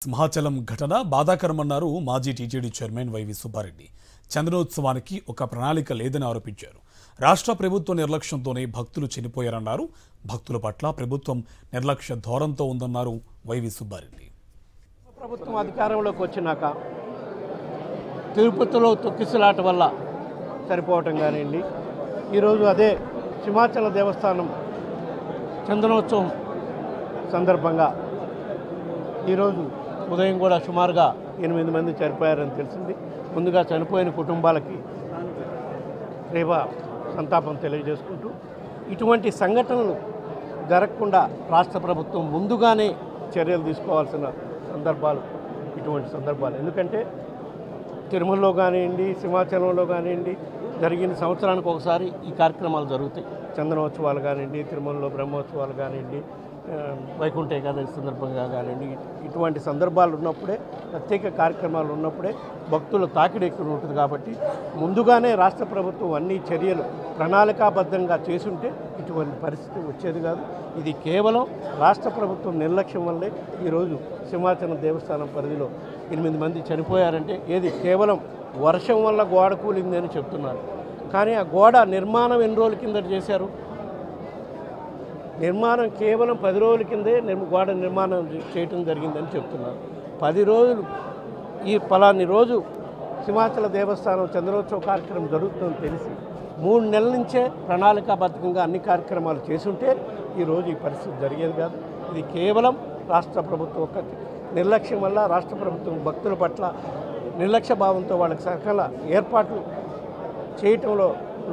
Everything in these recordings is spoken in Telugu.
సింహాచలం ఘటన బాధాకరమన్నారు మాజీ టీటీడీ చైర్మన్ వైవి సుబ్బారెడ్డి. చందనోత్సవానికి ఒక ప్రణాళిక లేదని ఆరోపించారు. రాష్ట్ర ప్రభుత్వ నిర్లక్ష్యంతోనే భక్తులు చనిపోయారన్నారు. భక్తుల పట్ల ప్రభుత్వం నిర్లక్ష్య ధోరణితో ఉందన్నారు వైవి సుబ్బారెడ్డి. ప్రభుత్వం అధికారంలోకి వచ్చినాక తిరుపతిలో తొక్కిసలాట వల్ల సరిపోవటం కానివ్వండి, ఈరోజు అదే సింహాచల దేవస్థానం చందనోత్సవం సందర్భంగా ఈరోజు ఉదయం కూడా సుమారుగా 8 మంది చనిపోయారని తెలిసింది. ముందుగా చనిపోయిన కుటుంబాలకి రేవ సంతాపం తెలియజేసుకుంటూ ఇటువంటి సంఘటనలు జరగకుండా రాష్ట్ర ప్రభుత్వం ముందుగానే చర్యలు తీసుకోవాల్సిన సందర్భాలు ఇటువంటి సందర్భాలు. ఎందుకంటే తిరుమలలో కానివ్వండి, సింహాచలంలో కానివ్వండి జరిగిన సంవత్సరానికి ఒకసారి ఈ కార్యక్రమాలు జరుగుతాయి. చందనోత్సవాలు కానివ్వండి, తిరుమలలో బ్రహ్మోత్సవాలు కానివ్వండి, వైకుంఠ ఏకాదశి సందర్భంగా కానివ్వండి, ఇటువంటి సందర్భాలు ఉన్నప్పుడే, ప్రత్యేక కార్యక్రమాలు ఉన్నప్పుడే భక్తుల తాకిడి ఎక్కువ ఉంటుంది. కాబట్టి ముందుగానే రాష్ట్ర ప్రభుత్వం అన్ని చర్యలు ప్రణాళికాబద్ధంగా చేసుంటే ఇటువంటి పరిస్థితి వచ్చేది కాదు. ఇది కేవలం రాష్ట్ర ప్రభుత్వం నిర్లక్ష్యం వల్లే ఈరోజు సింహాచలం దేవస్థానం పరిధిలో 8 మంది చనిపోయారంటే ఏది కేవలం వర్షం వల్ల గోడ కూలిందని చెప్తున్నారు. కానీ ఆ గోడ నిర్మాణం ఎన్ని రోజుల కింద చేశారు? నిర్మాణం కేవలం 10 రోజుల కిందే గోడ నిర్మాణం చేయటం జరిగిందని చెప్తున్నారు. 10 రోజులు ఈ ఫలాని రోజు సింహాచల దేవస్థానం చంద్రోత్సవ కార్యక్రమం జరుగుతుందని తెలిసి 3 నెలల నుంచే ప్రణాళికాబద్ధంగా అన్ని కార్యక్రమాలు చేసుంటే ఈరోజు ఈ పరిస్థితి జరిగేది కాదు. ఇది కేవలం రాష్ట్ర ప్రభుత్వం ఒక నిర్లక్ష్యం వల్ల, రాష్ట్ర ప్రభుత్వం భక్తుల పట్ల నిర్లక్ష్య భావంతో వాళ్ళకి సకల ఏర్పాట్లు చేయటంలో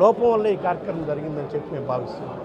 లోపం వల్ల ఈ కార్యక్రమం జరిగిందని చెప్పి మేము భావిస్తున్నాం.